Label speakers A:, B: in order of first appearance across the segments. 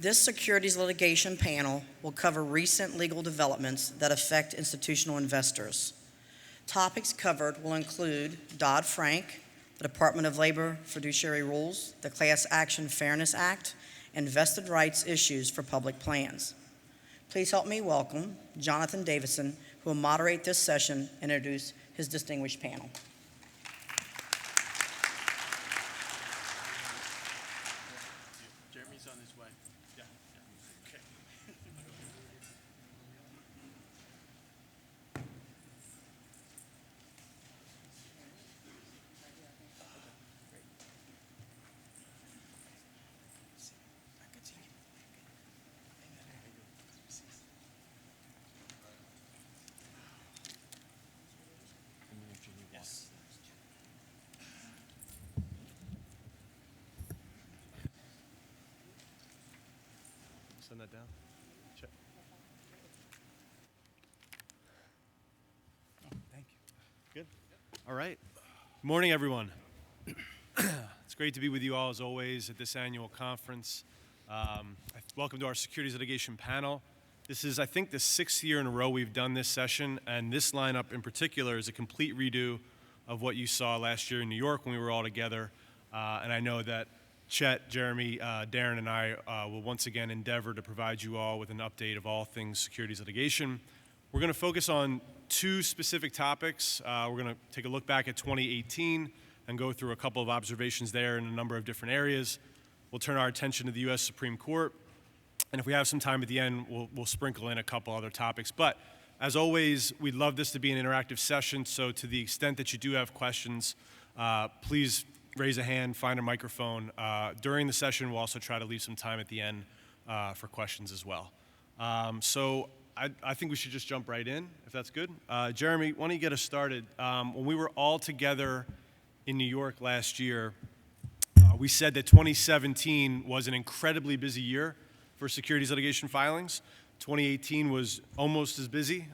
A: This securities litigation panel will cover recent legal developments that affect institutional investors. Topics covered will include Dodd-Frank, the Department of Labor fiduciary rules, the Class Action Fairness Act, and vested rights issues for public plans. Please help me welcome Jonathan Davidson, who will moderate this session and introduce his distinguished panel.
B: Jeremy's on his way. Yeah. Okay. Yes. Send that down. Chet.
C: Oh, thank you.
B: Good. All right. Good morning, everyone. It's great to be with you all, as always, at this annual conference. Welcome to our Securities Litigation panel. This is, I think, the 6th year in a row we've done this session, and this lineup in particular is a complete redo of what you saw last year in New York when we were all together. And I know that Chet, Jeremy, Darren, and I will once again endeavor to provide you all with an update of all things securities litigation. We're going to focus on two specific topics. We're going to take a look back at 2018 and go through a couple of observations there in a number of different areas. We'll turn our attention to the U.S. Supreme Court. And if we have some time at the end, we'll sprinkle in a couple other topics. But as always, we'd love this to be an interactive session. So to the extent that you do have questions, please raise a hand, find a microphone. During the session, we'll also try to leave some time at the end for questions as well. So I think we should just jump right in, if that's good. Jeremy, why don't you get us started? When we were all together in New York last year, we said that 2017 was an incredibly busy year for securities litigation filings. 2018 was almost as busy,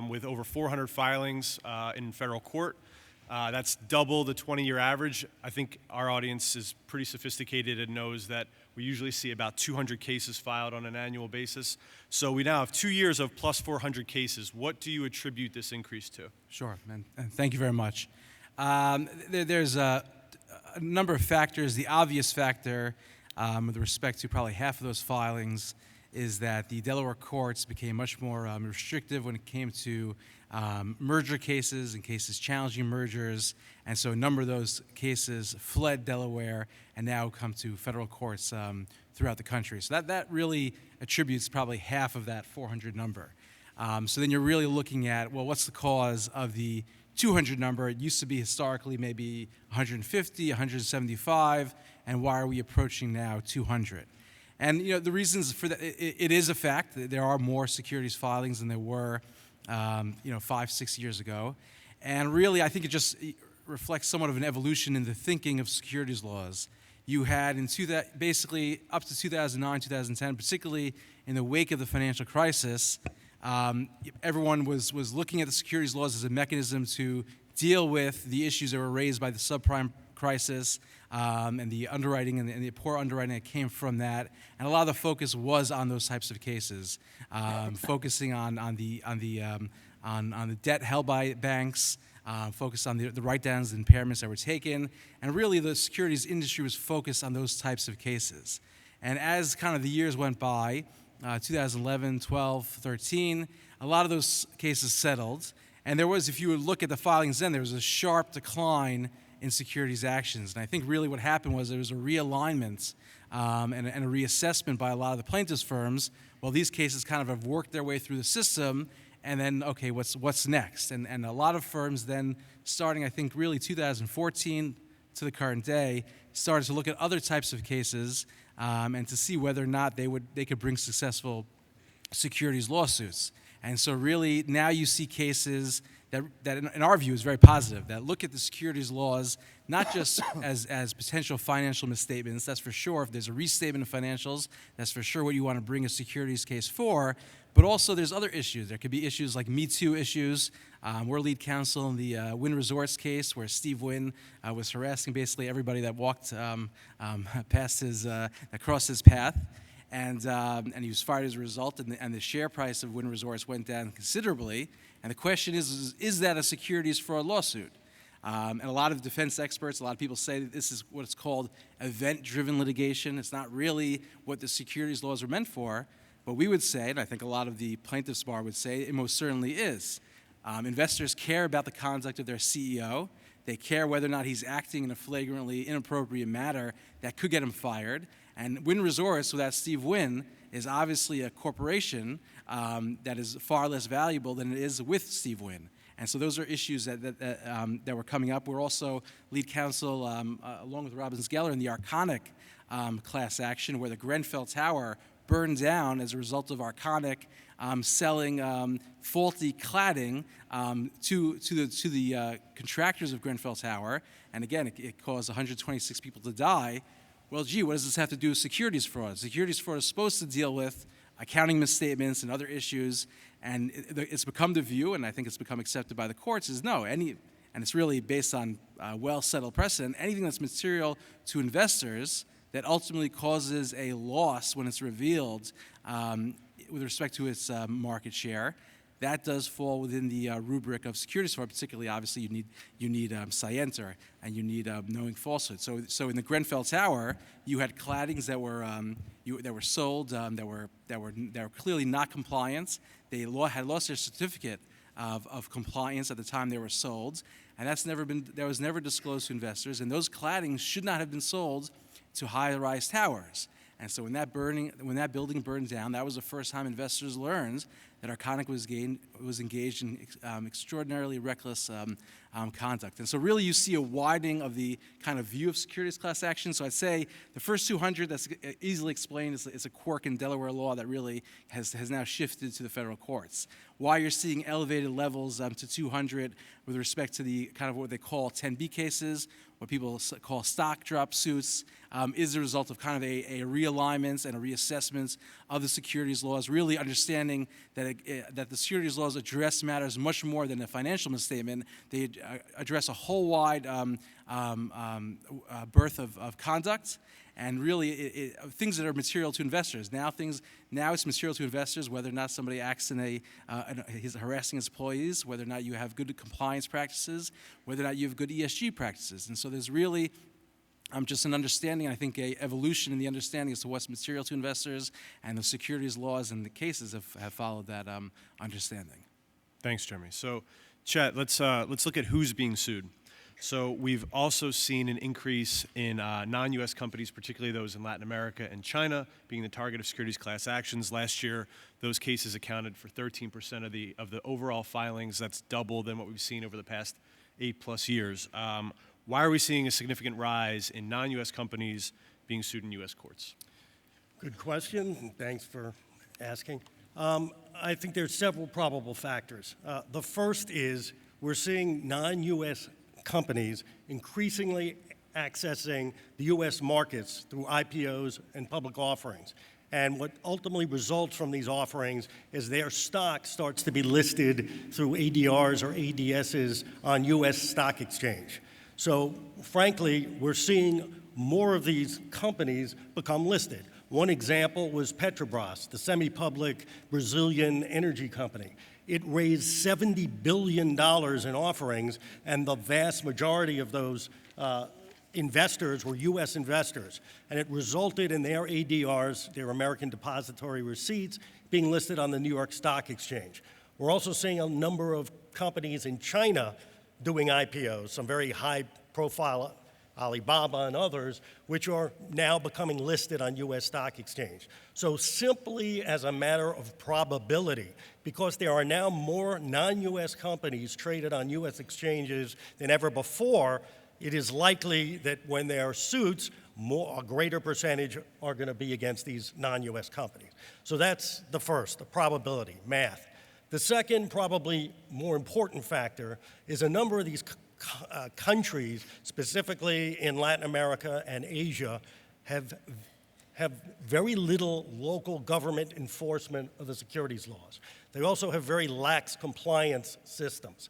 B: with over 400 filings in federal court. That's double the 20-year average. I think our audience is pretty sophisticated and knows that we usually see about 200 cases filed on an annual basis. So we now have 2 years of plus 400 cases. What do you attribute this increase to?
C: Sure, and thank you very much. There's a number of factors. The obvious factor, with respect to probably half of those filings, is that the Delaware courts became much more restrictive when it came to merger cases and cases challenging mergers, and so a number of those cases fled Delaware and now come to federal courts throughout the country. So that really attributes probably half of that 400 number. So then you're really looking at, well, what's the cause of the 200 number? It used to be historically maybe 150, 175, and why are we approaching now 200? And the reasons for that, it is a fact that there are more securities filings than there were 5-6 years ago. And really, I think it just reflects somewhat of an evolution in the thinking of securities laws. You had basically up to 2009, 2010, particularly in the wake of the financial crisis, everyone was looking at the securities laws as a mechanism to deal with the issues that were raised by the subprime crisis and the underwriting and the poor underwriting that came from that. And a lot of the focus was on those types of cases, focusing on the debt held by banks, focused on the write-downs and impairments that were taken, and really the securities industry was focused on those types of cases. And as kind of the years went by, 2011, 12, 13, a lot of those cases settled. And there was, if you would look at the filings then, there was a sharp decline in securities actions. And I think really what happened was there was a realignment and a reassessment by a lot of the plaintiffs' firms. Well, these cases kind of have worked their way through the system, and then, okay, what's next? And a lot of firms then, starting I think really 2014 to the current day, started to look at other types of cases and to see whether or not they could bring successful securities lawsuits. And so really now you see cases that in our view is very positive, that look at the securities laws not just as potential financial misstatements, that's for sure. If there's a restatement of financials, that's for sure what you want to bring a securities case for, but also there's other issues. There could be issues like Me Too issues. We're lead counsel in the Wynn Resorts case where Steve Wynn was harassing basically everybody that walked past that crossed his path. and he was fired as a result, and the share price of Wynn Resorts went down considerably. And the question is that a securities fraud lawsuit? And a lot of defense experts, a lot of people say that this is what's called event-driven litigation. It's not really what the securities laws are meant for, but we would say, and I think a lot of the plaintiffs' bar would say, it most certainly is. Investors care about the conduct of their CEO. They care whether or not he's acting in a flagrantly inappropriate manner that could get him fired. And Wynn Resorts, without Steve Wynn, is obviously a corporation that is far less valuable than it is with Steve Wynn. And so those are issues that were coming up. We're also lead counsel, along with Robbins Geller, in the Arconic class action, where the Grenfell Tower burned down as a result of Arconic selling faulty cladding to the contractors of Grenfell Tower. And again, it caused 126 people to die. Well, gee, what does this have to do with securities fraud? Securities fraud is supposed to deal with accounting misstatements and other issues, and it's become the view, and I think it's become accepted by the courts, is no, and it's really based on well-settled precedent, anything that's material to investors that ultimately causes a loss when it's revealed with respect to its market share, that does fall within the rubric of securities fraud. Particularly, obviously, you need scienter and you need knowing falsehood. So in the Grenfell Tower, you had claddings that were sold that were clearly not compliant. They had lost their certificate of compliance at the time they were sold, and that was never disclosed to investors. And those claddings should not have been sold to high-rise towers. And so when that building burned down, that was the first time investors learned that Arconic was engaged in extraordinarily reckless conduct. And so really you see a widening of the kind of view of securities class action. So I'd say the first 200, that's easily explained, is a quirk in Delaware law that really has now shifted to the federal courts. Why you're seeing elevated levels to 200 with respect to the kind of what they call 10B cases, what people call stock drop suits, is a result of kind of a realignment and a reassessment of the securities laws, really understanding that the securities laws address matters much more than a financial misstatement. They address a whole wide berth of conduct, and really things that are material to investors. Now it's material to investors whether or not somebody acts he's harassing his employees, whether or not you have good compliance practices, whether or not you have good ESG practices. And so there's really just an understanding, I think, a evolution in the understanding as to what's material to investors, and the securities laws and the cases have followed that understanding.
B: Thanks, Jeremy. So, Chet, let's look at who's being sued. So we've also seen an increase in non-U.S. companies, particularly those in Latin America and China, being the target of securities class actions. Last year, those cases accounted for 13% of the overall filings. That's double than what we've seen over the past 8+ years. Why are we seeing a significant rise in non-U.S. companies being sued in U.S. courts?
D: Good question, and thanks for asking. I think there's several probable factors. The first is we're seeing non-U.S. companies increasingly accessing the U.S. markets through IPOs and public offerings. And what ultimately results from these offerings is their stock starts to be listed through ADRs or ADSs on U.S. stock exchange. So frankly, we're seeing more of these companies become listed. One example was Petrobras, the semi-public Brazilian energy company. It raised $70 billion in offerings, and the vast majority of those investors were U.S. investors. And it resulted in their ADRs, their American Depository Receipts, being listed on the New York Stock Exchange. We're also seeing a number of companies in China doing IPOs, some very high-profile, Alibaba and others, which are now becoming listed on U.S. Stock Exchange. So simply as a matter of probability, because there are now more non-U.S. companies traded on U.S. exchanges than ever before, it is likely that when there are suits, a greater percentage are going to be against these non-U.S. companies. So that's the first, the probability, math. The second, probably more important factor, is a number of these countries, specifically in Latin America and Asia, have very little local government enforcement of the securities laws. They also have very lax compliance systems.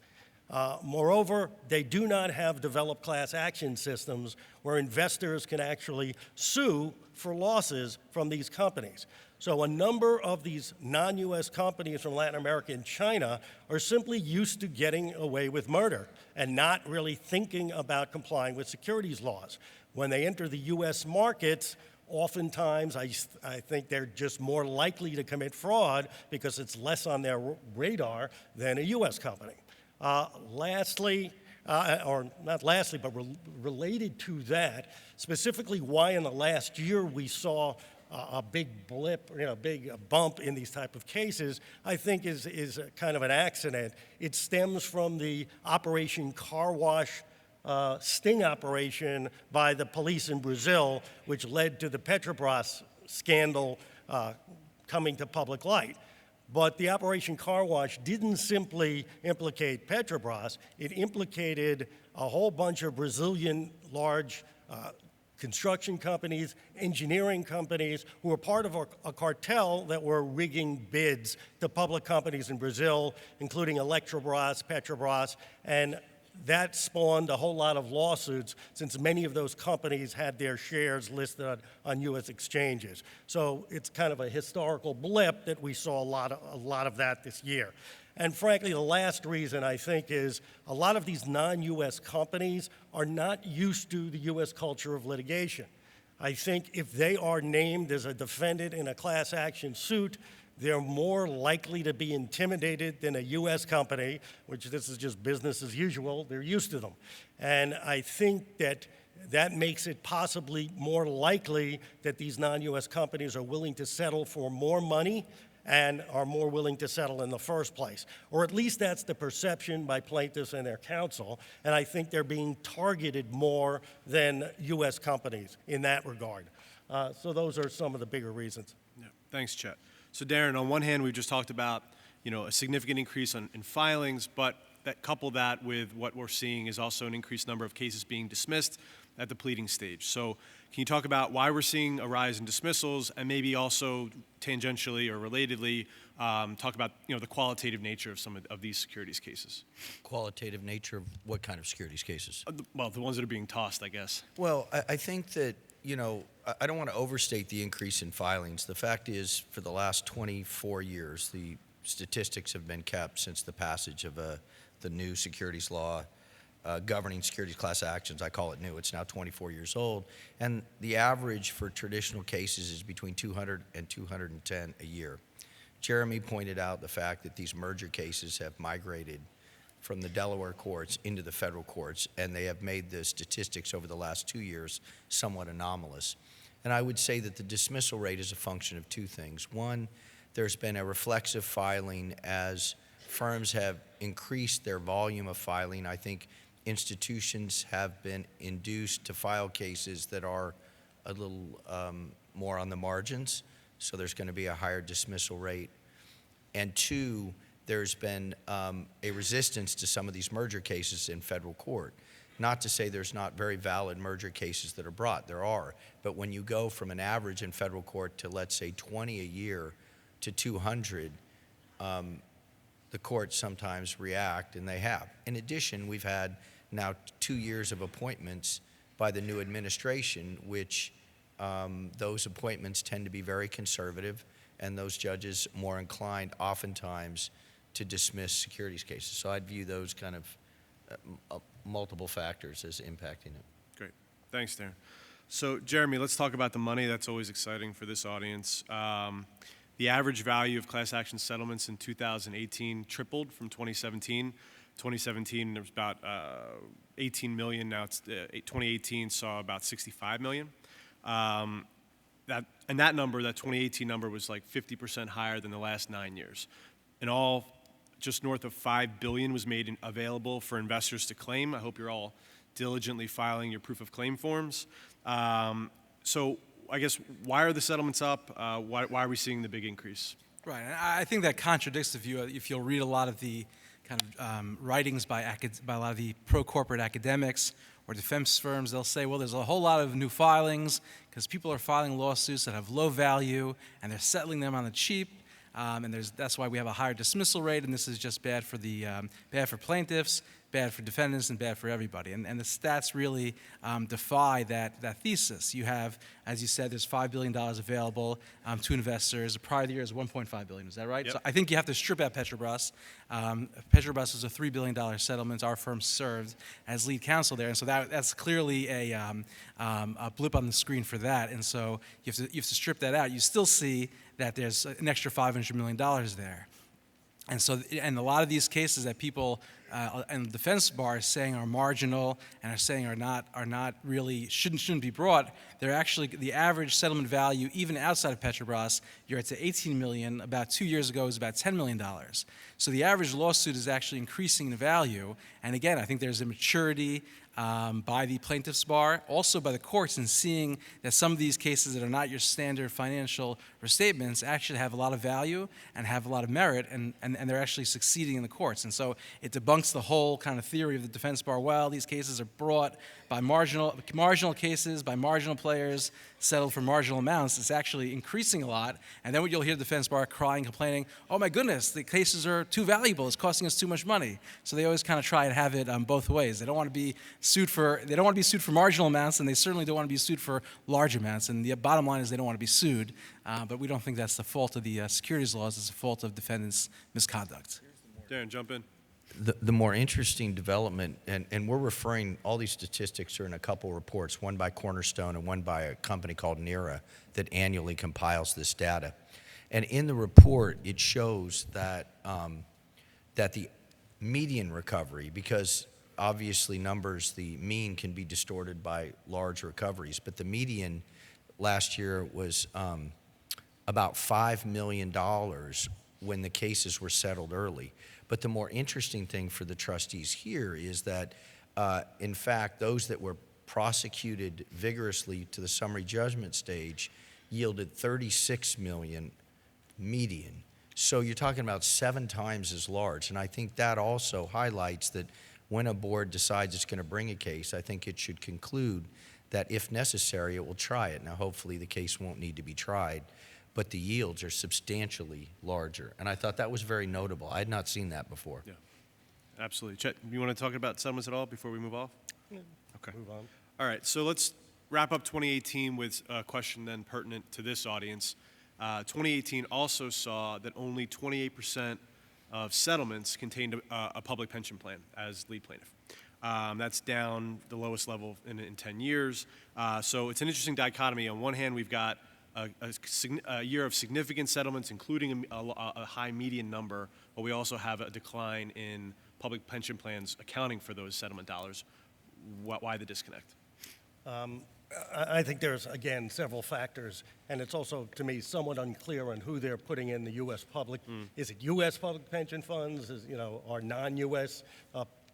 D: Moreover, they do not have developed class action systems where investors can actually sue for losses from these companies. So a number of these non-U.S. companies from Latin America and China are simply used to getting away with murder and not really thinking about complying with securities laws. When they enter the U.S. markets, oftentimes I think they're just more likely to commit fraud because it's less on their radar than a U.S. company. Lastly, or not lastly, but related to that, specifically why in the last year we saw a big blip, big bump in these type of cases, I think is kind of an accident. It stems from the Operation Car Wash sting operation by the police in Brazil, which led to the Petrobras scandal coming to public light. But the Operation Car Wash didn't simply implicate Petrobras, it implicated a whole bunch of Brazilian large construction companies, engineering companies, who were part of a cartel that were rigging bids to public companies in Brazil, including Eletrobras, Petrobras, and that spawned a whole lot of lawsuits since many of those companies had their shares listed on U.S. exchanges. So it's kind of a historical blip that we saw a lot of that this year. And frankly, the last reason I think is a lot of these non-U.S. companies are not used to the U.S. culture of litigation. I think if they are named as a defendant in a class action suit, they're more likely to be intimidated than a U.S. company, which this is just business as usual. They're used to them. And I think that makes it possibly more likely that these non-U.S. companies are willing to settle for more money and are more willing to settle in the first place. Or at least that's the perception by plaintiffs and their counsel, and I think they're being targeted more than U.S. companies in that regard. So those are some of the bigger reasons.
B: Yeah. Thanks, Chet. So Darren, on one hand, we've just talked about a significant increase in filings, but couple that with what we're seeing is also an increased number of cases being dismissed at the pleading stage. So can you talk about why we're seeing a rise in dismissals, and maybe also tangentially or relatedly talk about the qualitative nature of some of these securities cases?
E: Qualitative nature of what kind of securities cases?
B: Well, the ones that are being tossed, I guess.
E: Well, I think that, I don't want to overstate the increase in filings. The fact is, for the last 24 years, the statistics have been kept since the passage of the new securities law governing securities class actions. I call it new. It's now 24 years old. And the average for traditional cases is between 200 and 210 a year. Jeremy pointed out the fact that these merger cases have migrated from the Delaware courts into the federal courts, and they have made the statistics over the last 2 years somewhat anomalous. And I would say that the dismissal rate is a function of two things. One, there's been a reflexive filing as firms have increased their volume of filing. I think institutions have been induced to file cases that are a little more on the margins, so there's going to be a higher dismissal rate. And two, there's been a resistance to some of these merger cases in federal court. Not to say there's not very valid merger cases that are brought, there are, but when you go from an average in federal court to, let's say, 20 a year to 200, the courts sometimes react, and they have. In addition, we've had now 2 years of appointments by the new administration, which those appointments tend to be very conservative, and those judges more inclined oftentimes to dismiss securities cases. So I'd view those kind of multiple factors as impacting it.
B: Great. Thanks, Darren. So, Jeremy, let's talk about the money. That's always exciting for this audience. The average value of class action settlements in 2018 tripled from 2017. 2017, there was about 18 million. Now it's 2018 saw about 65 million. That 2018 number was like 50% higher than the last 9 years. In all, just north of $5 billion was made available for investors to claim. I hope you're all diligently filing your proof of claim forms. So I guess, why are the settlements up? Why are we seeing the big increase?
C: Right, and I think that contradicts the view. If you'll read a lot of the kind of writings by a lot of the pro-corporate academics or defense firms, they'll say, well, there's a whole lot of new filings because people are filing lawsuits that have low value and they're settling them on the cheap, and that's why we have a higher dismissal rate, and this is just bad for plaintiffs. bad for defendants and bad for everybody. And the stats really defy that thesis. You have, as you said, there's $5 billion available to investors. The prior year is $1.5 billion. Is that right?
B: Yep.
C: So I think you have to strip out Petrobras. Petrobras is a $3 billion settlement. Our firm served as lead counsel there, and so that's clearly a blip on the screen for that. And so you have to strip that out. You still see that there's an extra $500 million there. And so, and a lot of these cases that people and the defense bar is saying are marginal and are saying are not really shouldn't be brought, they're actually the average settlement value even outside of Petrobras. You're at $18 million. About 2 years ago, it was about $10 million. So the average lawsuit is actually increasing in value. And again, I think there's a maturity by the plaintiff's bar, also by the courts, in seeing that some of these cases that are not your standard financial restatements actually have a lot of value and have a lot of merit, and they're actually succeeding in the courts. And so it debunks the whole kind of theory of the defense bar. Well, these cases are brought by marginal cases, by marginal players, settled for marginal amounts. It's actually increasing a lot. And then you'll hear the defense bar crying, complaining, oh my goodness, the cases are too valuable. It's costing us too much money. So they always kind of try and have it both ways. They don't want to be sued for marginal amounts, and they certainly don't want to be sued for large amounts. And the bottom line is they don't want to be sued. But we don't think that's the fault of the securities laws. It's the fault of defendants' misconduct.
B: Darren, jump in.
E: The more interesting development, and we're referring, all these statistics are in a couple reports, one by Cornerstone and one by a company called NERA that annually compiles this data. And in the report, it shows that, that the median recovery, because obviously the mean can be distorted by large recoveries, but the median last year was about $5 million when the cases were settled early. But the more interesting thing for the trustees here is that, in fact, those that were prosecuted vigorously to the summary judgment stage yielded $36 million median. So you're talking about 7 times as large. And I think that also highlights that when a board decides it's going to bring a case, I think it should conclude that if necessary, it will try it. Now, hopefully the case won't need to be tried, but the yields are substantially larger. And I thought that was very notable. I had not seen that before.
B: Yeah, absolutely. Chet, you want to talk about settlements at all before we move off?
D: Yeah.
B: Okay.
D: Move on.
B: All right, so let's wrap up 2018 with a question then pertinent to this audience. 2018 also saw that only 28% of settlements contained a public pension plan as lead plaintiff. That's down the lowest level in 10 years. So it's an interesting dichotomy. On one hand, we've got a year of significant settlements, including a high median number, but we also have a decline in public pension plans accounting for those settlement dollars. Why the disconnect?
D: I think there's, again, several factors, and it's also, to me, somewhat unclear on who they're putting in the U.S. public. Is it U.S. public pension funds? Are non-U.S.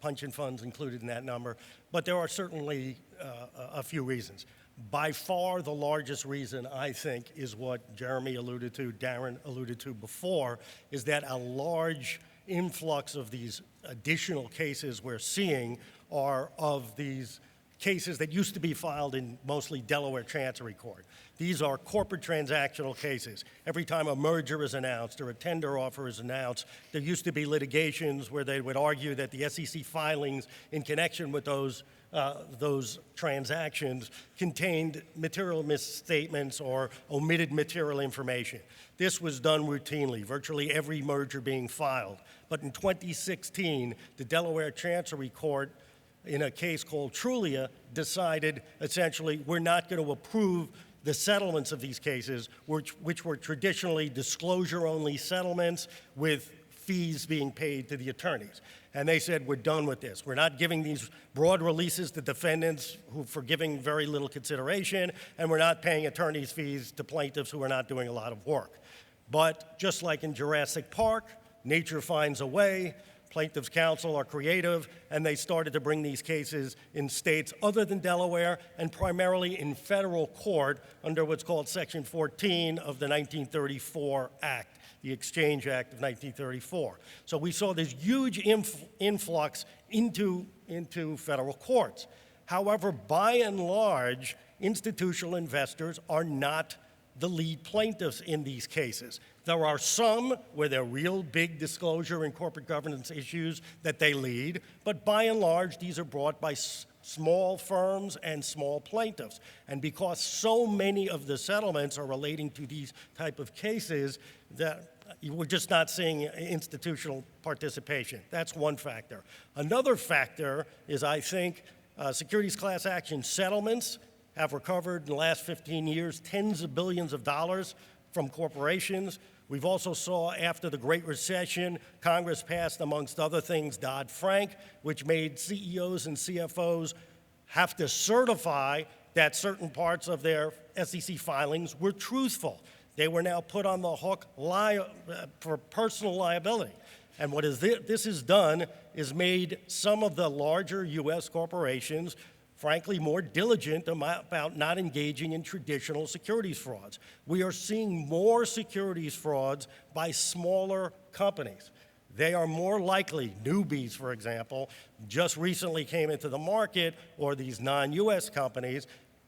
D: pension funds included in that number? But there are certainly a few reasons. By far, the largest reason, I think, is what Jeremy alluded to, Darren alluded to before, is that a large influx of these additional cases we're seeing are of these cases that used to be filed in mostly Delaware Chancery Court. These are corporate transactional cases. Every time a merger is announced or a tender offer is announced, there used to be litigations where they would argue that the SEC filings in connection with those transactions contained material misstatements or omitted material information. This was done routinely, virtually every merger being filed. But in 2016, the Delaware Chancery Court, in a case called Trulia, decided essentially we're not going to approve the settlements of these cases, which were traditionally disclosure-only settlements with fees being paid to the attorneys. And they said, we're done with this. We're not giving these broad releases to defendants for giving very little consideration, and we're not paying attorneys' fees to plaintiffs who are not doing a lot of work. But just like in Jurassic Park, nature finds a way. Plaintiffs' counsel are creative, and they started to bring these cases in states other than Delaware and primarily in federal court under what's called Section 14 of the 1934 Act, the Exchange Act of 1934. So we saw this huge influx into federal courts. However, by and large, institutional investors are not the lead plaintiffs in these cases. There are some where there are real big disclosure and corporate governance issues that they lead, but by and large, these are brought by small firms and small plaintiffs. And because so many of the settlements are relating to these type of cases, that we're just not seeing institutional participation. That's one factor. Another factor is, I think, securities class action settlements have recovered in the last 15 years tens of billions of dollars from corporations. We've also saw after the Great Recession, Congress passed, amongst other things, Dodd-Frank, which made CEOs and CFOs have to certify that certain parts of their SEC filings were truthful. They were now put on the hook for personal liability. And what this has done is made some of the larger U.S. corporations, frankly, more diligent about not engaging in traditional securities frauds. We are seeing more securities frauds by smaller companies. They are more likely, newbies, for example, just recently came into the market, or these non-U.S. companies,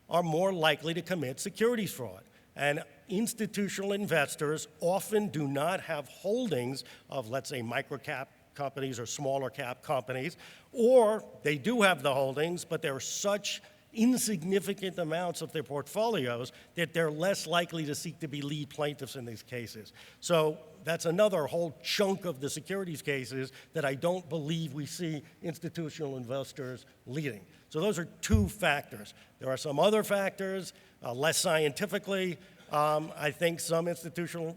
D: are more likely to commit securities fraud. And institutional investors often do not have holdings of, let's say, microcap companies or smaller cap companies, or they do have the holdings, but they're such insignificant amounts of their portfolios that they're less likely to seek to be lead plaintiffs in these cases. So that's another whole chunk of the securities cases that I don't believe we see institutional investors leading. So those are two factors. There are some other factors, less scientifically. I think some institutional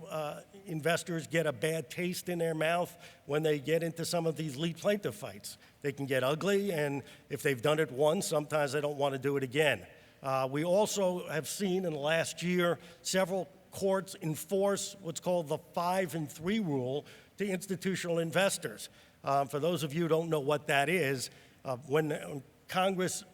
D: investors get a bad taste in their mouth when they get into some of these lead plaintiff fights. They can get ugly, and if they've done it once, sometimes they don't want to do it again. We also have seen in the last year several courts enforce what's called the 5 and 3 rule to institutional investors. For those of you who don't know what that is, when Congress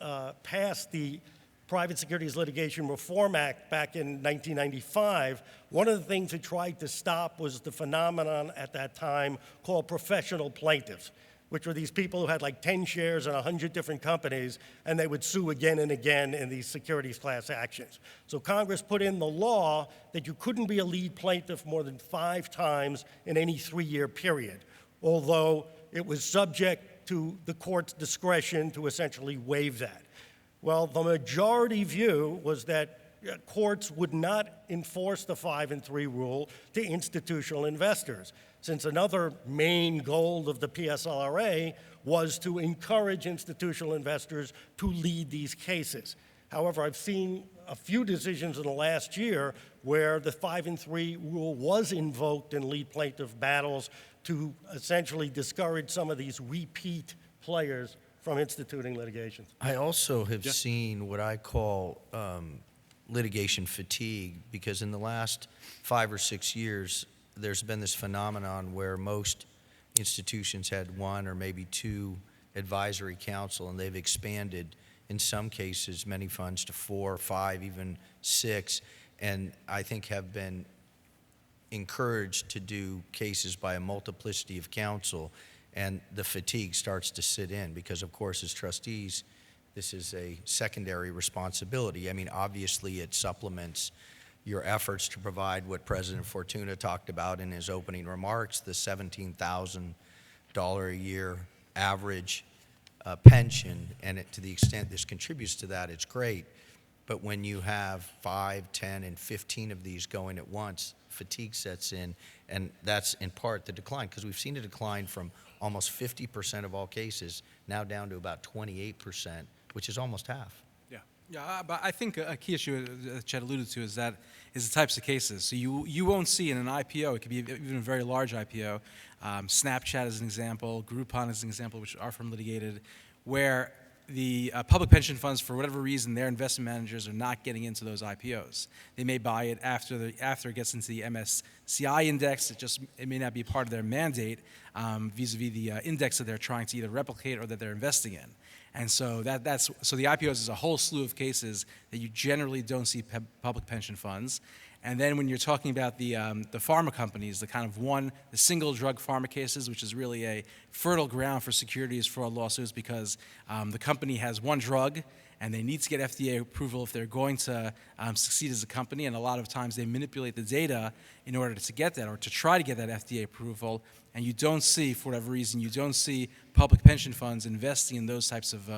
D: passed the Private Securities Litigation Reform Act back in 1995, one of the things it tried to stop was the phenomenon at that time called professional plaintiffs, which were these people who had like 10 shares in 100 different companies, and they would sue again and again in these securities class actions. So Congress put in the law that you couldn't be a lead plaintiff more than 5 times in any 3-year period, although it was subject to the court's discretion to essentially waive that. Well, the majority view was that courts would not enforce the 5 and 3 rule to institutional investors, since another main goal of the PSLRA was to encourage institutional investors to lead these cases. However, I've seen a few decisions in the last year where the 5 and 3 rule was invoked in lead plaintiff battles to essentially discourage some of these repeat players from instituting litigation.
E: I also have seen what I call litigation fatigue, because in the last 5 or 6 years, there's been this phenomenon where most institutions had 1 or maybe 2 advisory counsel, and they've expanded, in some cases, many funds to 4, 5, even 6, and I think have been encouraged to do cases by a multiplicity of counsel. And the fatigue starts to sit in because, of course, as trustees, this is a secondary responsibility. I mean, obviously, it supplements your efforts to provide what President Fortuna talked about in his opening remarks, the $17,000 a year average pension, and to the extent this contributes to that, it's great. But when you have 5, 10, and 15 of these going at once, fatigue sets in, and that's in part the decline, because we've seen a decline from almost 50% of all cases now down to about 28%, which is almost half.
C: Yeah, but I think a key issue that Chet alluded to is the types of cases. So you won't see in an IPO, it could be even a very large IPO, Snapchat is an example, Groupon is an example, which are from litigated, where the public pension funds, for whatever reason, their investment managers are not getting into those IPOs. They may buy it after it gets into the MSCI index. It may not be part of their mandate vis-a-vis the index that they're trying to either replicate or that they're investing in. And so so the IPOs is a whole slew of cases that you generally don't see public pension funds. And then when you're talking about the pharma companies, the single drug pharma cases, which is really a fertile ground for securities fraud lawsuits because the company has one drug and they need to get FDA approval if they're going to succeed as a company, and a lot of times they manipulate the data in order to get that or to try to get that FDA approval, and you don't see, for whatever reason, you don't see public pension funds investing in those types of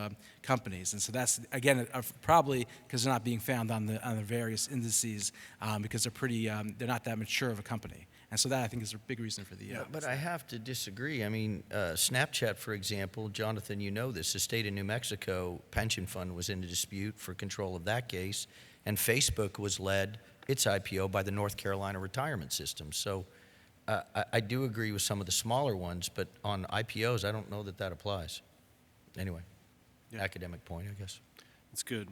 C: companies. And so that's, again, probably because they're not being found on the various indices because they're not that mature of a company. And so that, I think, is a big reason for the...
E: But I have to disagree. I mean, Snapchat, for example, Jonathan, you know this, the state of New Mexico pension fund was in a dispute for control of that case, and Facebook was led, its IPO, by the North Carolina retirement system. So I do agree with some of the smaller ones, but on IPOs, I don't know that that applies. Anyway, academic point, I guess.
B: That's good.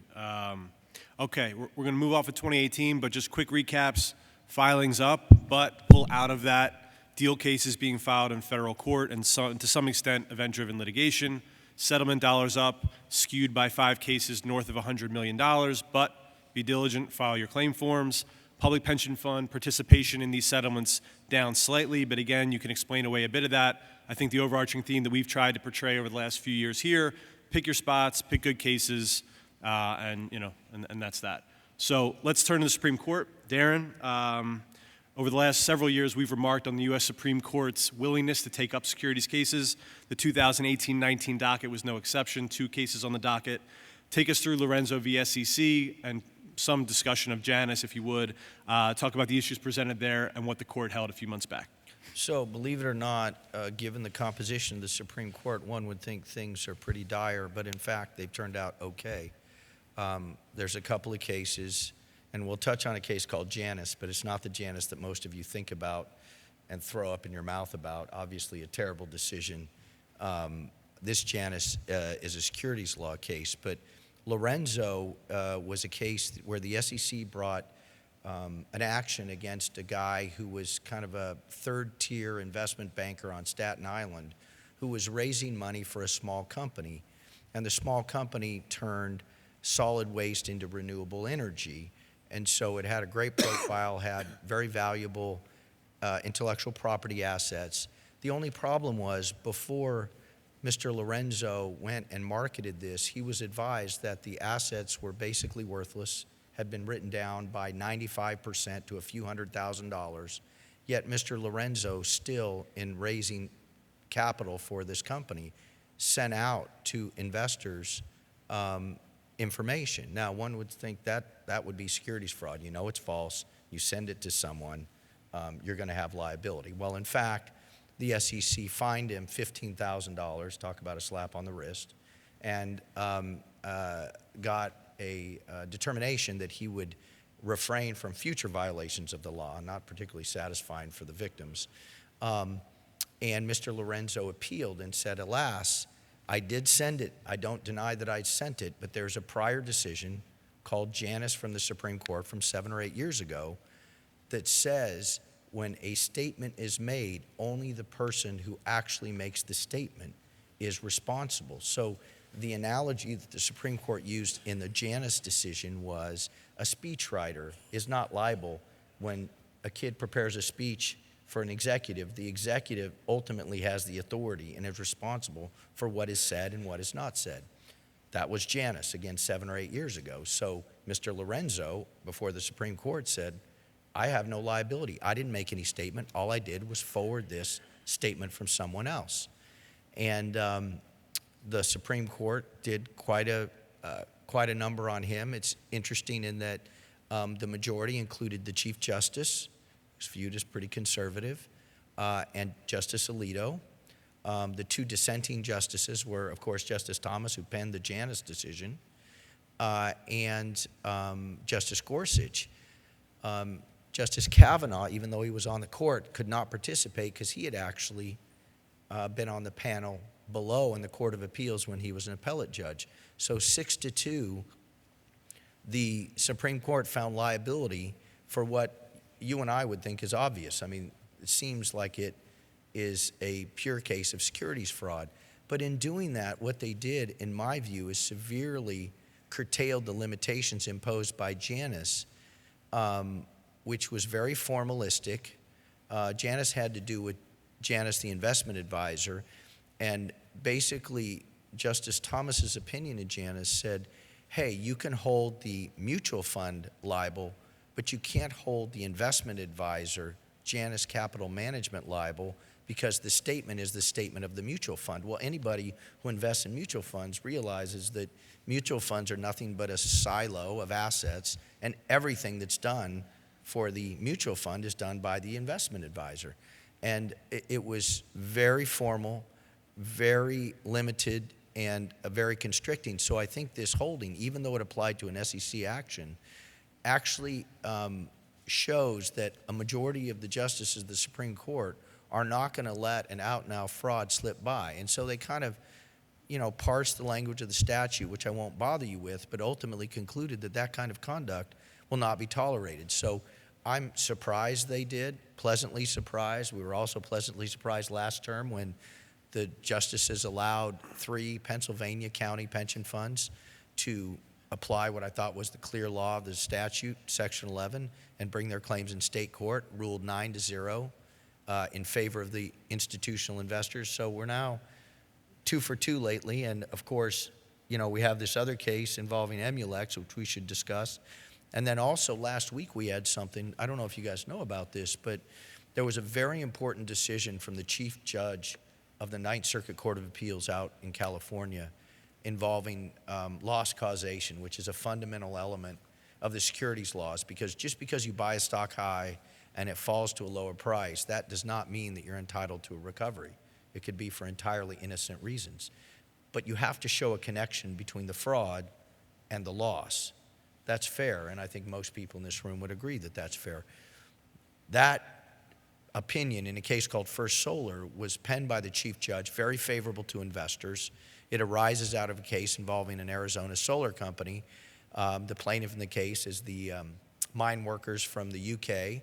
B: Okay, we're going to move off of 2018, but just quick recaps. Filings up, but pull out of that. Deal cases being filed in federal court and to some extent event-driven litigation. Settlement dollars up, skewed by 5 cases north of $100 million, but be diligent, file your claim forms. Public pension fund participation in these settlements down slightly, but again, you can explain away a bit of that. I think the overarching theme that we've tried to portray over the last few years here, pick your spots, pick good cases, and that's that. So let's turn to the Supreme Court. Darren, over the last several years, we've remarked on the U.S. Supreme Court's willingness to take up securities cases. The 2018-19 docket was no exception. 2 cases on the docket. Take us through Lorenzo v. SEC and some discussion of Janus, if you would. Talk about the issues presented there and what the court held a few months back.
E: So, believe it or not, given the composition of the Supreme Court, one would think things are pretty dire, but in fact, they've turned out okay. There's a couple of cases, and we'll touch on a case called Janus, but it's not the Janus that most of you think about and throw up in your mouth about. Obviously, a terrible decision. This Janus is a securities law case, but Lorenzo was a case where the SEC brought an action against a guy who was kind of a third-tier investment banker on Staten Island who was raising money for a small company, and the small company turned solid waste into renewable energy. And so it had a great profile, had very valuable intellectual property assets. The only problem was before Mr. Lorenzo went and marketed this, he was advised that the assets were basically worthless, had been written down by 95% to a few $100,000. Yet Mr. Lorenzo, still in raising capital for this company, sent out to investors information. Now, one would think that that would be securities fraud. You know it's false. You send it to someone, you're going to have liability. Well, in fact, the SEC fined him $15,000, talk about a slap on the wrist, and got a determination that he would refrain from future violations of the law, not particularly satisfying for the victims. And Mr. Lorenzo appealed and said, alas, I did send it. I don't deny that I sent it, but there's a prior decision called Janus from the Supreme Court from 7 or 8 years ago that says when a statement is made, only the person who actually makes the statement is responsible. So the analogy that the Supreme Court used in the Janus decision was a speechwriter is not liable when a kid prepares a speech for an executive. The executive ultimately has the authority and is responsible for what is said and what is not said. That was Janus, again, 7 or 8 years ago. So Mr. Lorenzo, before the Supreme Court, said, I have no liability. I didn't make any statement. All I did was forward this statement from someone else. And the Supreme Court did quite a number on him. It's interesting in that the majority included the Chief Justice, who's viewed as pretty conservative, and Justice Alito. The 2 dissenting justices were, of course, Justice Thomas, who penned the Janus decision, and Justice Gorsuch. Justice Kavanaugh, even though he was on the court, could not participate because he had actually been on the panel below in the Court of Appeals when he was an appellate judge. So 6-2, the Supreme Court found liability for what you and I would think is obvious. I mean, it seems like it is a pure case of securities fraud. But in doing that, what they did, in my view, is severely curtailed the limitations imposed by Janus, which was very formalistic. Janus had to do with Janus, the investment advisor, and basically Justice Thomas's opinion in Janus said, hey, you can hold the mutual fund liable, but you can't hold the investment advisor, Janus Capital Management, liable, because the statement is the statement of the mutual fund. Well, anybody who invests in mutual funds realizes that mutual funds are nothing but a silo of assets, and everything that's done for the mutual fund is done by the investment advisor. And it was very formal, very limited, and very constricting. So I think this holding, even though it applied to an SEC action, actually shows that a majority of the justices of the Supreme Court are not going to let an out-and-out fraud slip by. And so they kind of, parsed the language of the statute, which I won't bother you with, but ultimately concluded that that kind of conduct will not be tolerated. So I'm surprised they did, pleasantly surprised. We were also pleasantly surprised last term when the justices allowed 3 Pennsylvania county pension funds to apply what I thought was the clear law of the statute, Section 11, and bring their claims in state court, ruled 9-0 in favor of the institutional investors. So we're now 2 for 2 lately, and of course, we have this other case involving Emulex, which we should discuss. And then also last week we had something, I don't know if you guys know about this, but there was a very important decision from the chief judge of the Ninth Circuit Court of Appeals out in California involving loss causation, which is a fundamental element of the securities laws, because just because you buy a stock high and it falls to a lower price, that does not mean that you're entitled to a recovery. It could be for entirely innocent reasons. But you have to show a connection between the fraud and the loss. That's fair, and I think most people in this room would agree that that's fair. That opinion in a case called First Solar was penned by the chief judge, very favorable to investors. It arises out of a case involving an Arizona solar company. The plaintiff in the case is the mine workers from the UK,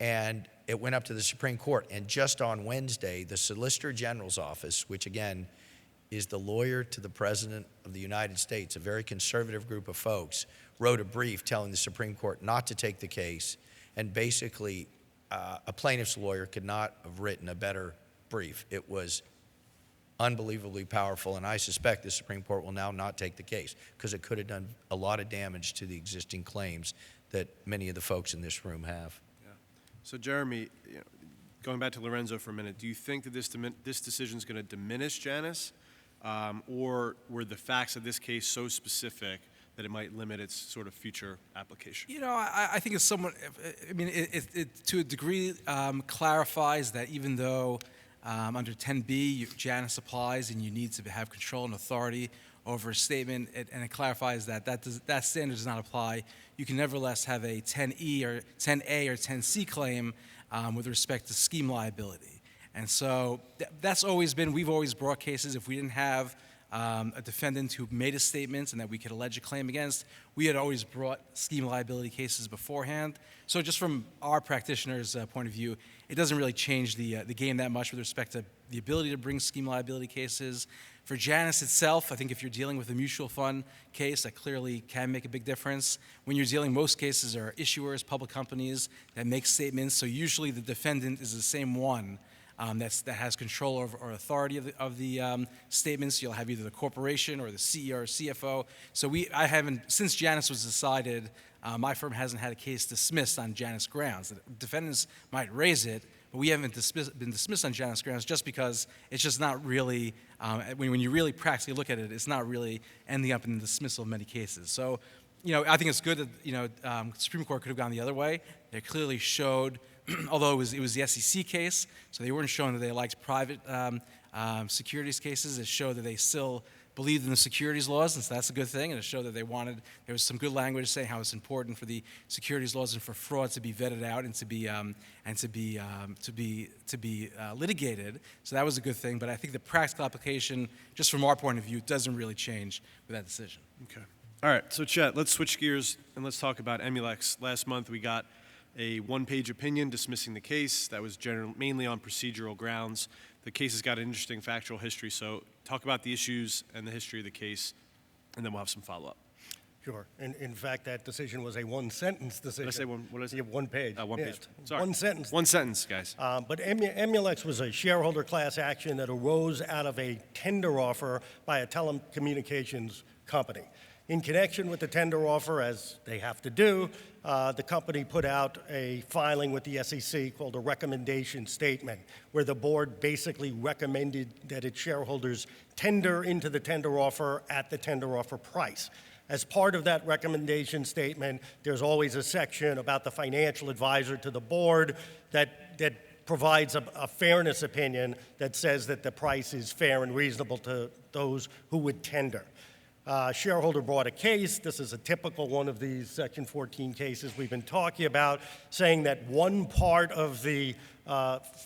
E: and it went up to the Supreme Court. And just on Wednesday, the Solicitor General's office, which again is the lawyer to the President of the United States, a very conservative group of folks, wrote a brief telling the Supreme Court not to take the case. And basically, a plaintiff's lawyer could not have written a better brief. It was unbelievably powerful, and I suspect the Supreme Court will now not take the case because it could have done a lot of damage to the existing claims that many of the folks in this room have.
B: Yeah. So Jeremy, going back to Lorenzo for a minute, do you think that this decision is going to diminish Janus, or were the facts of this case so specific that it might limit its sort of future application?
C: I think it's somewhat, it to a degree clarifies that even though under 10B, Janus applies and you need to have control and authority over a statement, and it clarifies that that standard does not apply. You can nevertheless have a 10E or 10A or 10C claim with respect to scheme liability. And so that's always been, we've always brought cases if we didn't have a defendant who made a statement and that we could allege a claim against, we had always brought scheme liability cases beforehand. So just from our practitioner's point of view, it doesn't really change the game that much with respect to the ability to bring scheme liability cases. For Janus itself, I think if you're dealing with a mutual fund case, that clearly can make a big difference. When you're dealing, most cases are issuers, public companies that make statements, so usually the defendant is the same one that has control over or authority of the statements. You'll have either the corporation or the CEO or CFO. So I haven't, since Janus was decided, my firm hasn't had a case dismissed on Janus grounds. The defendants might raise it, but we haven't been dismissed on Janus grounds just because it's just not really, when you really practically look at it, it's not really ending up in the dismissal of many cases. So, I think it's good that, the Supreme Court could have gone the other way. They clearly showed, although it was the SEC case, so they weren't showing that they liked private securities cases. It showed that they still believed in the securities laws, and so that's a good thing. And it showed that there was some good language saying how it's important for the securities laws and for fraud to be vetted out and to be litigated. So that was a good thing. But I think the practical application, just from our point of view, doesn't really change with that decision.
B: Okay. All right. So Chet, let's switch gears and let's talk about Emulex. Last month we got a one-page opinion dismissing the case that was mainly on procedural grounds. The case has got an interesting factual history, so talk about the issues and the history of the case, and then we'll have some follow-up.
D: Sure. In fact, that decision was a one-sentence decision.
B: Did I say one? What did I say?
D: Yeah, one page.
B: One page.
D: Yeah,
B: Sorry.
D: one sentence.
B: One sentence, guys.
D: But Emulex was a shareholder class action that arose out of a tender offer by a telecommunications company. In connection with the tender offer, as they have to do, the company put out a filing with the SEC called a recommendation statement, where the board basically recommended that its shareholders tender into the tender offer at the tender offer price. As part of that recommendation statement, there's always a section about the financial advisor to the board that provides a fairness opinion that says that the price is fair and reasonable to those who would tender. Shareholder brought a case. This is a typical one of these Section 14 cases we've been talking about, saying that one part of the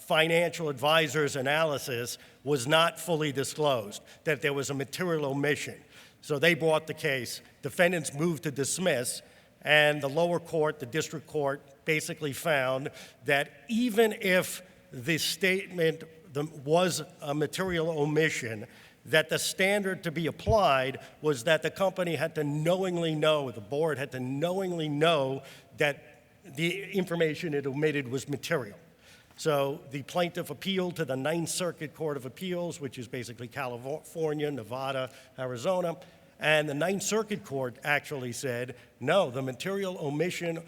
D: financial advisor's analysis was not fully disclosed, that there was a material omission. So they brought the case. Defendants moved to dismiss, and the lower court, the district court, basically found that even if the statement was a material omission, that the standard to be applied was that the company had to knowingly know, the board had to knowingly know that the information it omitted was material. So the plaintiff appealed to the Ninth Circuit Court of Appeals, which is basically California, Nevada, Arizona, and the Ninth Circuit Court actually said, no, the material omission,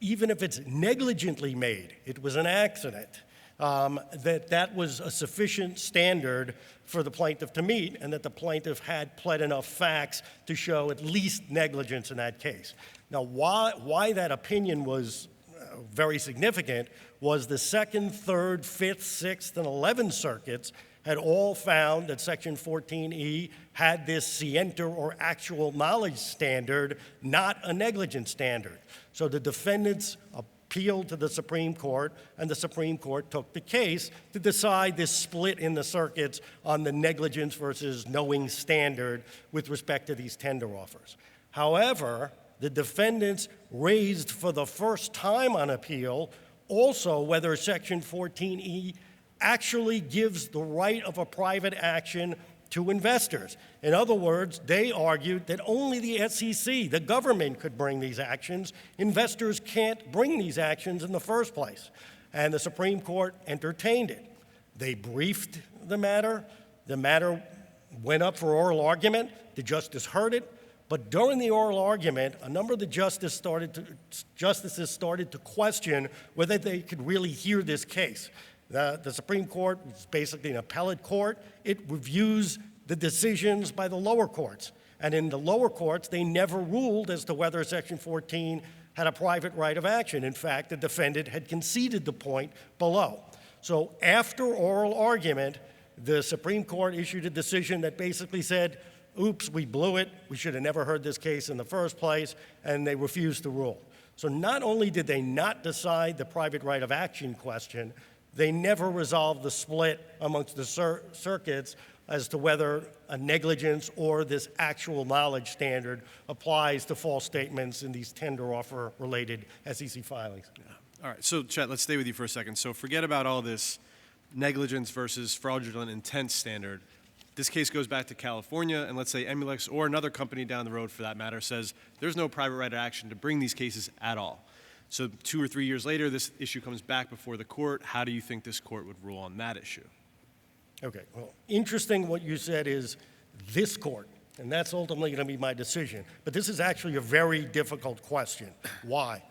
D: even if it's negligently made, it was an accident, that was a sufficient standard for the plaintiff to meet, and that the plaintiff had pled enough facts to show at least negligence in that case. Now, why that opinion was very significant was the 2nd, 3rd, 5th, 6th, and 11th circuits had all found that Section 14E had this scienter or actual knowledge standard, not a negligence standard. So the defendants appealed to the Supreme Court, and the Supreme Court took the case to decide this split in the circuits on the negligence versus knowing standard with respect to these tender offers. However, the defendants raised for the first time on appeal also whether Section 14E actually gives the right of a private action to investors. In other words, they argued that only the SEC, the government, could bring these actions. Investors can't bring these actions in the first place. And the Supreme Court entertained it. They briefed the matter. The matter went up for oral argument. The justice heard it. But during the oral argument, a number of the justices started to question whether they could really hear this case. The Supreme Court is basically an appellate court. It reviews the decisions by the lower courts. And in the lower courts, they never ruled as to whether Section 14 had a private right of action. In fact, the defendant had conceded the point below. So after oral argument, the Supreme Court issued a decision that basically said, oops, we blew it. We should have never heard this case in the first place, and they refused to rule. So not only did they not decide the private right of action question, they never resolved the split amongst the circuits as to whether a negligence or this actual knowledge standard applies to false statements in these tender offer-related SEC filings.
B: Yeah. All right, so Chet, let's stay with you for a second. So forget about all this negligence versus fraudulent intent standard. This case goes back to California, and let's say Emulex or another company down the road for that matter says there's no private right of action to bring these cases at all. So 2 or 3 years later, this issue comes back before the court. How do you think this court would rule on that issue?
D: Okay, well, interesting what you said is this court, and that's ultimately going to be my decision. But this is actually a very difficult question. Why?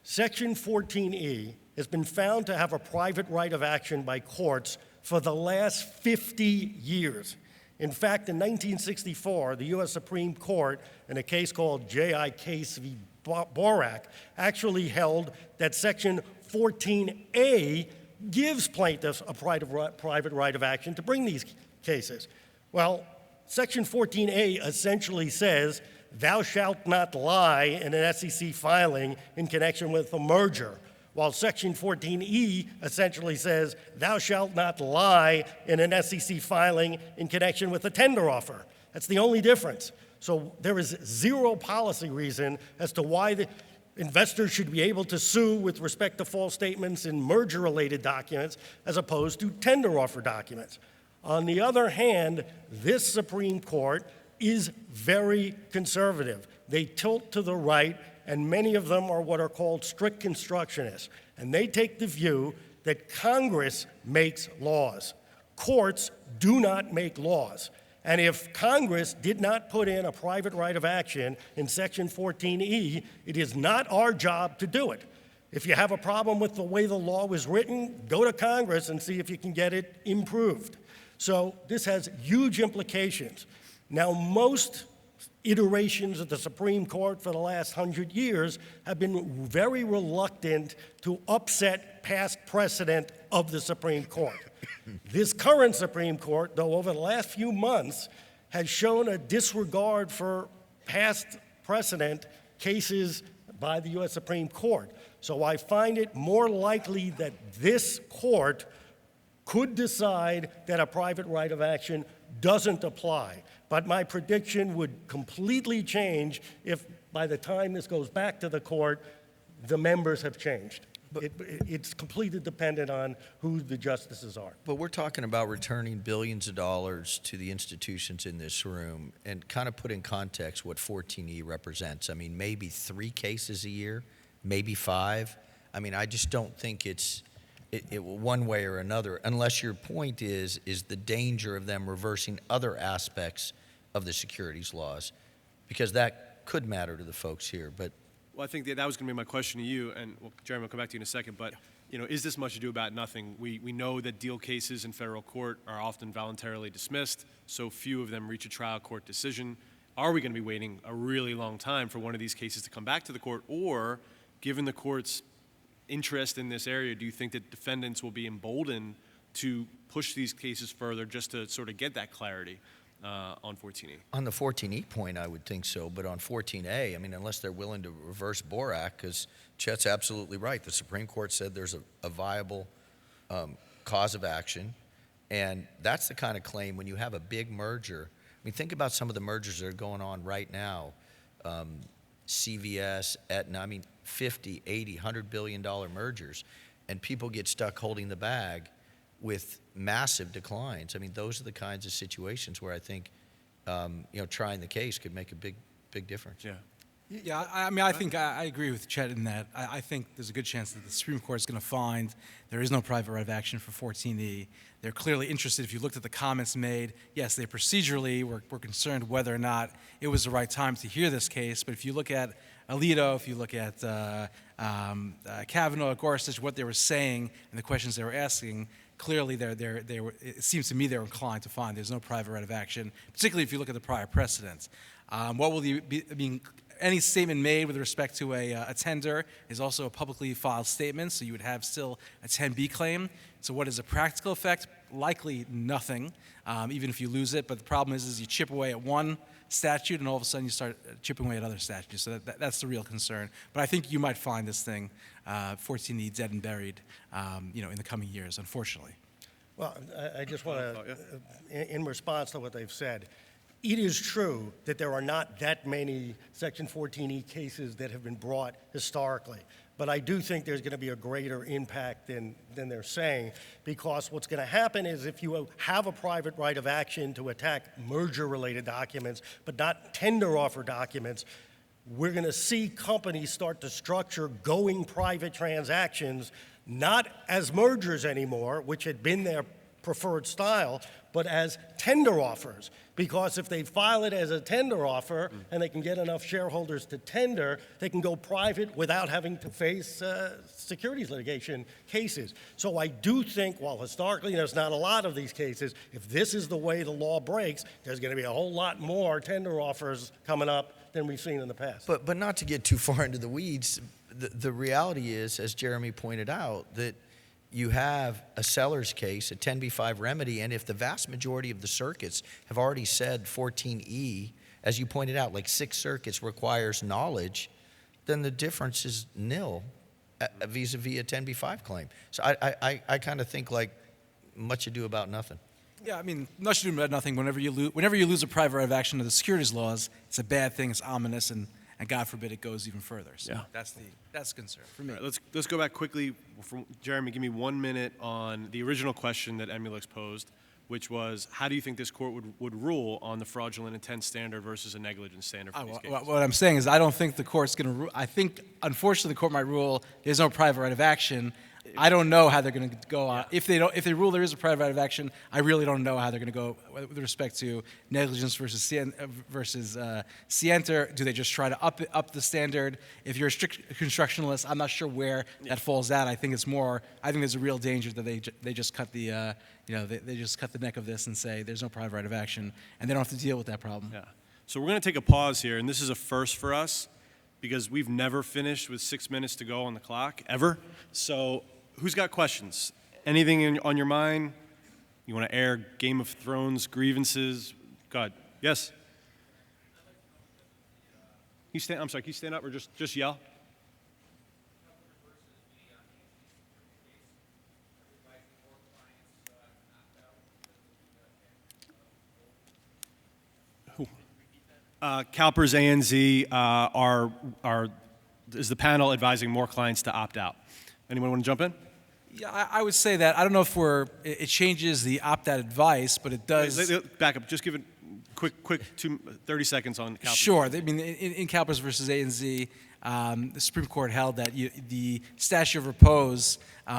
D: Section 14E has been found to have a private right of action by courts for the last 50 years. In fact, in 1964, the U.S. Supreme Court, in a case called J.I. Case v. Borak, actually held that Section 14A gives plaintiffs a private right of action to bring these cases. Well, Section 14A essentially says, thou shalt not lie in an SEC filing in connection with a merger, while Section 14E essentially says, thou shalt not lie in an SEC filing in connection with a tender offer. That's the only difference. So there is zero policy reason as to why the investors should be able to sue with respect to false statements in merger-related documents as opposed to tender offer documents. On the other hand, this Supreme Court is very conservative. They tilt to the right, and many of them are what are called strict constructionists. And they take the view that Congress makes laws. Courts do not make laws. And if Congress did not put in a private right of action in Section 14E, it is not our job to do it. If you have a problem with the way the law was written, go to Congress and see if you can get it improved. So this has huge implications. Now, most iterations of the Supreme Court for the last 100 years have been very reluctant to upset past precedent of the Supreme Court. This current Supreme Court, though, over the last few months, has shown a disregard for past precedent cases by the U.S. Supreme Court. So I find it more likely that this court could decide that a private right of action doesn't apply. But my prediction would completely change if, by the time this goes back to the court, the members have changed. It's completely dependent on who the justices are.
E: But we're talking about returning billions of dollars to the institutions in this room, and kind of put in context what 14E represents. I mean, maybe 3 cases a year, maybe 5. I mean, I just don't think it's one way or another, unless your point is the danger of them reversing other aspects of the securities laws, because that could matter to the folks here. But
B: Well, I think that was going to be my question to you, and Jeremy, I'll come back to you in a second, but is this much ado about nothing? We know that deal cases in federal court are often voluntarily dismissed, so few of them reach a trial court decision. Are we going to be waiting a really long time for one of these cases to come back to the court, or, given the court's interest in this area, do you think that defendants will be emboldened to push these cases further just to sort of get that clarity on 14E?
E: on the 14E point, I would think so. But on 14A, I mean, unless they're willing to reverse Borak, because Chet's absolutely right. The Supreme Court said there's a viable cause of action. And that's the kind of claim when you have a big merger. I mean, think about some of the mergers that are going on right now. CVS, Aetna, I mean, 50, 80, $100 billion mergers. And people get stuck holding the bag with massive declines. I mean, those are the kinds of situations where I think, trying the case could make a big difference.
B: Yeah.
C: Yeah, I mean, I think I agree with Chet in that. I think there's a good chance that the Supreme Court is going to find there is no private right of action for 14E. They're clearly interested. If you looked at the comments made, yes, they procedurally were concerned whether or not it was the right time to hear this case. But if you look at Alito, if you look at Kavanaugh, Gorsuch, what they were saying and the questions they were asking, clearly they were, it seems to me they're inclined to find there's no private right of action, particularly if you look at the prior precedents. What will any statement made with respect to a tender is also a publicly filed statement, so you would have still a 10B claim. So what is a practical effect? Likely nothing, even if you lose it. But the problem is you chip away at one statute, and all of a sudden you start chipping away at other statutes. So that's the real concern. But I think you might find this thing, 14E, dead and buried, in the coming years, unfortunately.
D: Well, I just want to, in response to what they've said, it is true that there are not that many Section 14E cases that have been brought historically. But I do think there's going to be a greater impact than they're saying, because what's going to happen is if you have a private right of action to attack merger-related documents, but not tender offer documents, we're going to see companies start to structure going private transactions not as mergers anymore, which had been their preferred style, but as tender offers. Because if they file it as a tender offer and they can get enough shareholders to tender, they can go private without having to face securities litigation cases. So I do think, while historically there's not a lot of these cases, if this is the way the law breaks, there's going to be a whole lot more tender offers coming up than we've seen in the past.
E: But not to get too far into the weeds, the reality is, as Jeremy pointed out, that you have a seller's case, a 10b-5 remedy, and if the vast majority of the circuits have already said 14E, as you pointed out, like 6 circuits requires knowledge, then the difference is nil vis-a-vis a 10b-5 claim. So I kind of think like much ado about nothing.
C: Yeah, I mean, much ado about nothing. Whenever you lose a private right of action to the securities laws, it's a bad thing, it's ominous, and God forbid it goes even further. So
B: Yeah.
C: that's the concern for me.
B: All right, let's go back quickly. Jeremy, give me 1 minute on the original question that Emulix posed, which was, how do you think this court would rule on the fraudulent intent standard versus a negligence standard for these cases?
C: What I'm saying is I don't think the court's going to rule. I think, unfortunately, the court might rule there's no private right of action. I don't know how they're going to go on. If they rule there is a private right of action, I really don't know how they're going to go with respect to negligence versus scienter. Do they just try to up the standard? If you're a strict constructionalist, I'm not sure where that falls out. I think there's a real danger that they just cut the they just cut the neck of this and say there's no private right of action, and they don't have to deal with that problem.
B: Yeah. So we're going to take a pause here, and this is a first for us because we've never finished with 6 minutes to go on the clock, ever. So who's got questions? Anything on your mind? You want to air Game of Thrones grievances? Go ahead. Yes? I'm sorry, can you stand up or just yell? CalPERS ANZ is the panel advising more clients to opt out. Anyone want to jump in?
C: Yeah, I would say that. I don't know if it changes the opt-out advice, but it does.
B: Back up. Just give it quick 30 seconds on CalPERS.
C: Sure. I mean, in CalPERS versus ANZ, the Supreme Court held that the statute of repose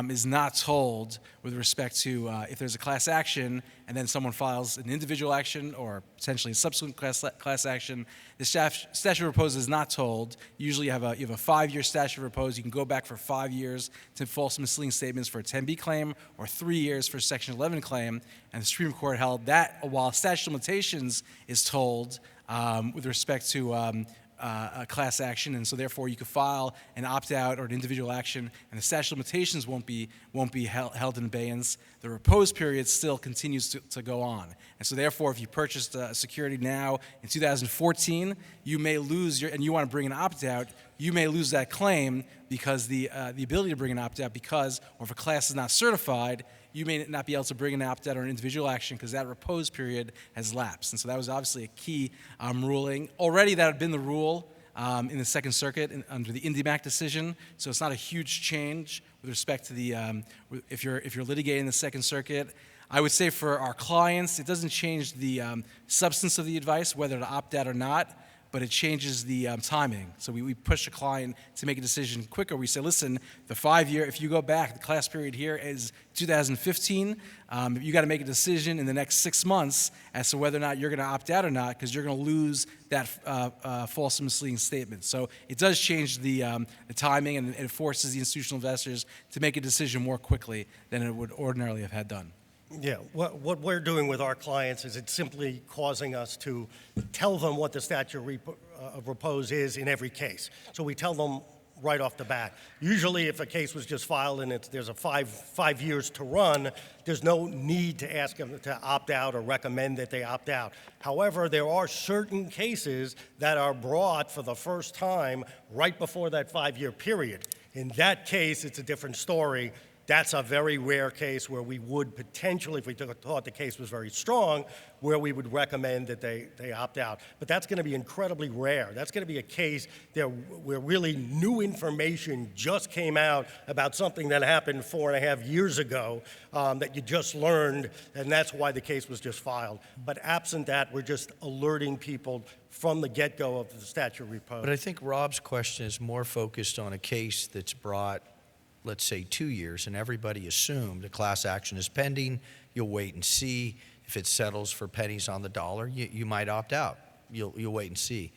C: is not told with respect to if there's a class action and then someone files an individual action or potentially a subsequent class action. The statute of repose is not told. Usually you have a 5-year statute of repose. You can go back for 5 years to false misleading statements for a 10B claim or 3 years for a Section 11 claim. And the Supreme Court held that while statute of limitations is told with respect to a class action, and so therefore you could file an opt-out or an individual action, and the statute of limitations won't be held in abeyance. The repose period still continues to go on, and so therefore, if you purchased a security now in 2014, you may lose and you want to bring an opt-out, you may lose that claim because the ability to bring an opt-out or if a class is not certified, you may not be able to bring an opt-out or an individual action because that repose period has lapsed. And so that was obviously a key ruling. Already that had been the rule in the Second Circuit under the IndyMac decision, so it's not a huge change with respect to if you're litigating the Second Circuit. I would say for our clients, it doesn't change the substance of the advice, whether to opt out or not, but it changes the timing. So we push a client to make a decision quicker. We say, listen, the 5-year, if you go back, the class period here is 2015. You got to make a decision in the next 6 months as to whether or not you're going to opt out or not, because you're going to lose that false and misleading statement. So it does change the timing, and it forces the institutional investors to make a decision more quickly than it would ordinarily have had done.
D: Yeah, what we're doing with our clients is it's simply causing us to tell them what the statute of repose is in every case. So we tell them right off the bat. Usually if a case was just filed and there's a five years to run, there's no need to ask them to opt out or recommend that they opt out. However, there are certain cases that are brought for the first time right before that 5-year period. In that case, it's a different story. That's a very rare case where we would potentially, if we thought the case was very strong, where we would recommend that they opt out. But that's going to be incredibly rare. That's going to be a case where really new information just came out about something that happened 4.5 years ago that you just learned, and that's why the case was just filed. But absent that, we're just alerting people from the get-go of the statute of repose.
E: But I think Rob's question is more focused on a case that's brought, let's say, 2 years, and everybody assumed a class action is pending. You'll wait and see. If it settles for pennies on the dollar, you might opt out. You'll wait and see.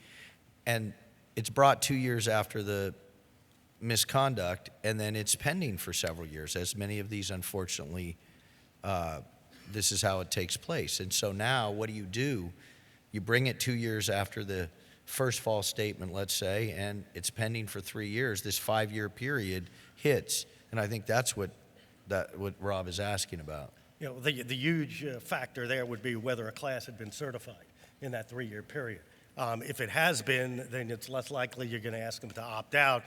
E: And it's brought 2 years after the misconduct, and then it's pending for several years, as many of these, unfortunately, this is how it takes place. And so now what do? You bring it 2 years after the first false statement, let's say, and it's pending for 3 years. This 5-year period hits, and I think that's what Rob is asking about.
D: You know, the huge factor there would be whether a class had been certified in that 3-year period. If it has been, then it's less likely you're going to ask them to opt out.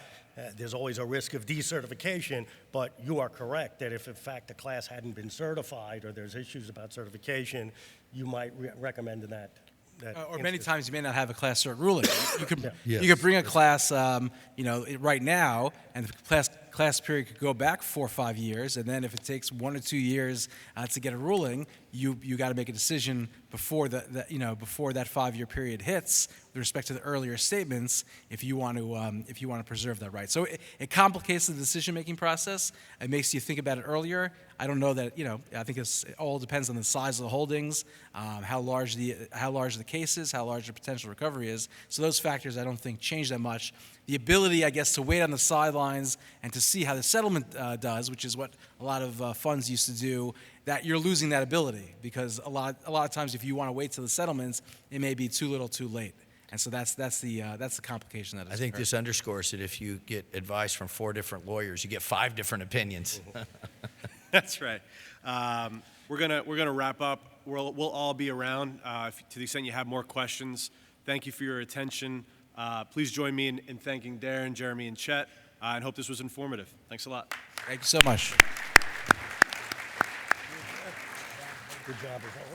D: There's always a risk of decertification, but you are correct that if, in fact, the class hadn't been certified or there's issues about certification, you might recommend in that
C: or many times you may not have a class cert ruling. You could
E: Yes.
C: you could bring a class, right now, and the class period could go back 4 or 5 years, and then if it takes 1 or 2 years to get a ruling, you got to make a decision before before that 5-year period hits with respect to the earlier statements if you want to preserve that right. So it complicates the decision-making process. It makes you think about it earlier. I don't know that, I think it all depends on the size of the holdings, how large the case is, how large the potential recovery is. So those factors I don't think change that much. The ability, I guess, to wait on the sidelines and to see how the settlement does, which is what a lot of funds used to do, that you're losing that ability because a lot of times if you want to wait till the settlements, it may be too little, too late. And so that's the complication that is.
E: I think
C: occurred.
E: this underscores that if you get advice from 4 different lawyers, you get 5 different opinions.
B: That's right. We're gonna wrap up. We'll all be around to the extent you have more questions. Thank you for your attention. Please join me in thanking Darren, Jeremy, and Chet, and hope this was informative. Thanks a lot.
C: Thank you so much.
D: Good job as always.